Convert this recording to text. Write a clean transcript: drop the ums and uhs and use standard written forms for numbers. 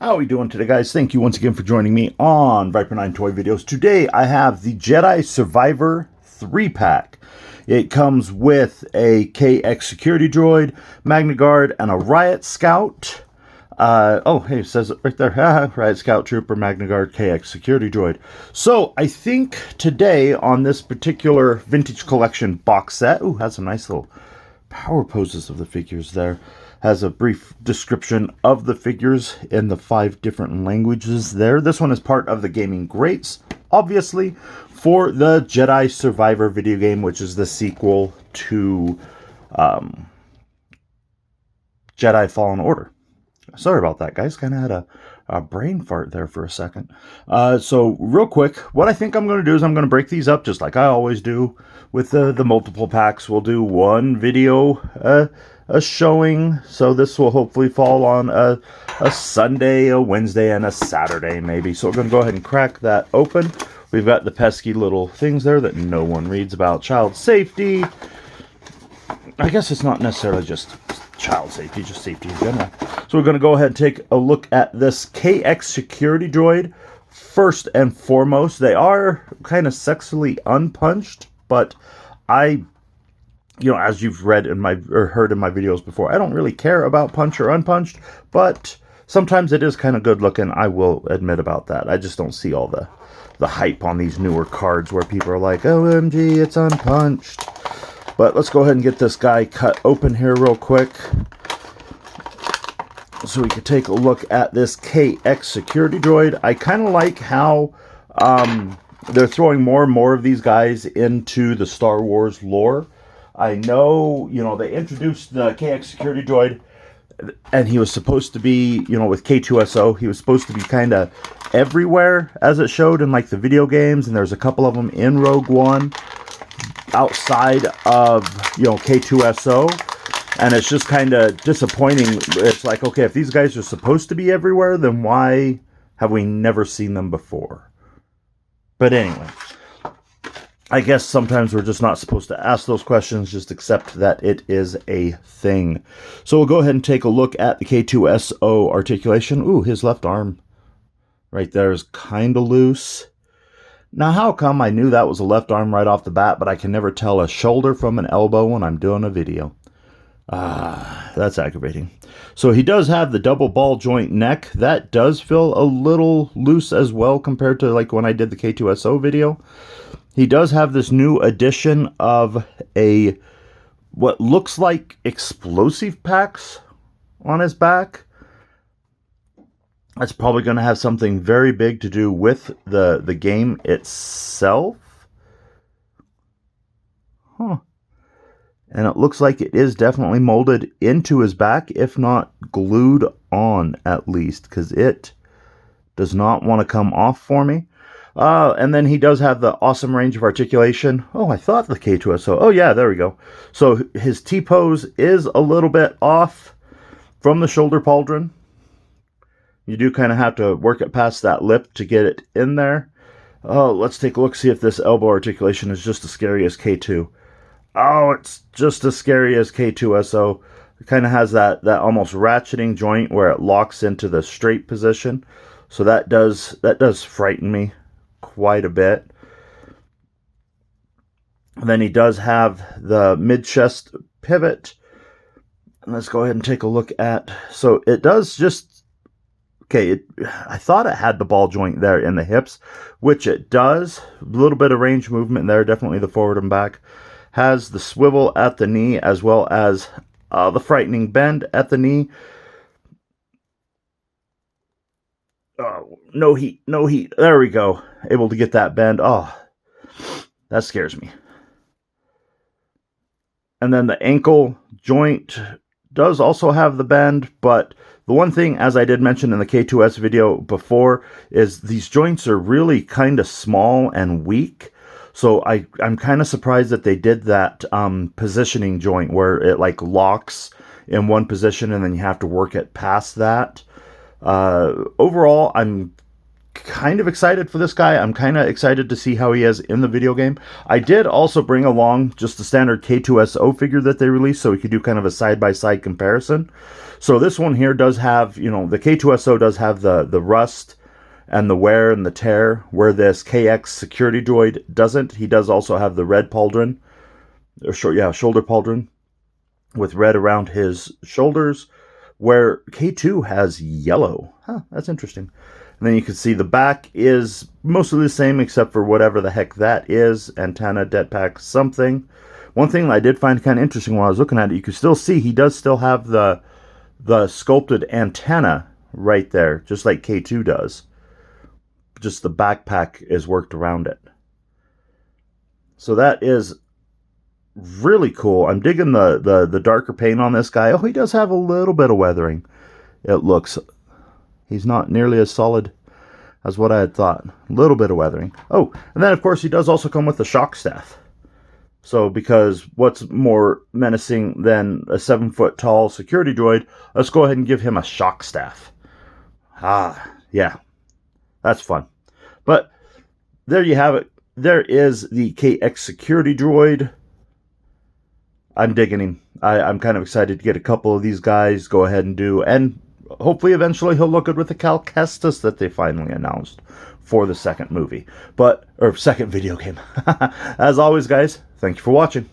How are we doing today, guys? Thank you once again for joining me on Viper9 Toy Videos. Today I have the Jedi Survivor 3-pack. It comes with a KX security droid, Magna Guard, and a Riot Scout. Oh, hey, it says it right there. Riot Scout Trooper, Magna Guard, KX security droid. So I think today on this particular vintage collection box set, ooh, has some nice little power poses of the figures there. Has a brief description of the figures in the 5 different languages there. This one is part of the Gaming Greats, obviously, for the Jedi Survivor video game, which is the sequel to Jedi Fallen Order. Sorry about that, guys. Kind of had a brain fart there for a second. So real quick, what I think I'm going to do is I'm going to break these up just like I always do with the multiple packs. We'll do one video a showing, so this will hopefully fall on a Sunday, a Wednesday, and a Saturday maybe. So we're going to go ahead and crack that open. We've got the pesky little things there that no one reads about. Child safety. I guess it's not necessarily just child safety, just safety in general. So we're going to go ahead and take a look at this KX security droid. First and foremost, they are kind of sexily unpunched, but as you've read in my or heard in my videos before, I don't really care about punch or unpunched, but sometimes it is kind of good looking. I will admit about that. I just don't see all the hype on these newer cards where people are like, OMG, it's unpunched. But let's go ahead and get this guy cut open here real quick so we can take a look at this KX security droid. I kind of like how they're throwing more and more of these guys into the Star Wars lore. I know, they introduced the KX security droid, and he was supposed to be, with K2SO, he was supposed to be kind of everywhere, as it showed in, like, the video games, and there's a couple of them in Rogue One, outside of, K2SO, and it's just kind of disappointing. It's like, okay, if these guys are supposed to be everywhere, then why have we never seen them before? But anyway, I guess sometimes we're just not supposed to ask those questions, just accept that it is a thing. So we'll go ahead and take a look at the K2SO articulation. Ooh, his left arm right there is kind of loose. Now, how come I knew that was a left arm right off the bat, but I can never tell a shoulder from an elbow when I'm doing a video? That's aggravating. So he does have the double ball joint neck. That does feel a little loose as well compared to like when I did the K2SO video. He does have this new addition of what looks like explosive packs on his back. That's probably going to have something very big to do with the game itself. Huh. And it looks like it is definitely molded into his back, if not glued on at least, because it does not want to come off for me. And then he does have the awesome range of articulation. Oh, I thought the K2SO. Oh, yeah, there we go. So his T-pose is a little bit off from the shoulder pauldron. You do kind of have to work it past that lip to get it in there. Oh, let's take a look, see if this elbow articulation is just as scary as K2. Oh, it's just as scary as K2SO. It kind of has that almost ratcheting joint where it locks into the straight position. So that does frighten me quite a bit. And then he does have the mid-chest pivot. And let's go ahead and take a look at... So it does just... Okay, I thought it had the ball joint there in the hips, which it does. A little bit of range movement there, definitely the forward and back. Has the swivel at the knee as well as the frightening bend at the knee. Oh, no heat, no heat. There we go. Able to get that bend. Oh, that scares me. And then the ankle joint does also have the bend, but the one thing, as I did mention in the K2S video before, is these joints are really kind of small and weak. So I'm kind of surprised that they did that positioning joint where it like locks in one position and then you have to work it past that. Overall, I'm kind of excited for this guy. I'm kind of excited to see how he is in the video game. I did also bring along just the standard K2SO figure that they released so we could do kind of a side-by-side comparison. So this one here does have, you know, the K2SO does have the rust and the wear and the tear, where this KX security droid doesn't. He does also have the red pauldron, or shoulder pauldron, with red around his shoulders, where K2 has yellow. Huh, that's interesting. And then you can see the back is mostly the same except for whatever the heck that is. Antenna, jetpack, something. One thing that I did find kind of interesting while I was looking at it, you can still see he does still have the sculpted antenna right there, just like K2 does. Just the backpack is worked around it. So that is really cool. I'm digging the darker paint on this guy. Oh, he does have a little bit of weathering. It looks, he's not nearly as solid as what I had thought. A little bit of weathering. Oh, and then of course he does also come with the shock staff. So because what's more menacing than a 7-foot tall security droid, let's go ahead and give him a shock staff. Ah, yeah, that's fun. But there you have it. There is the KX security droid. I'm digging him. I'm kind of excited to get a couple of these guys, go ahead and do, and hopefully eventually he'll look good with the Cal Kestis that they finally announced for the second movie. Or second video game. As always, guys, thank you for watching.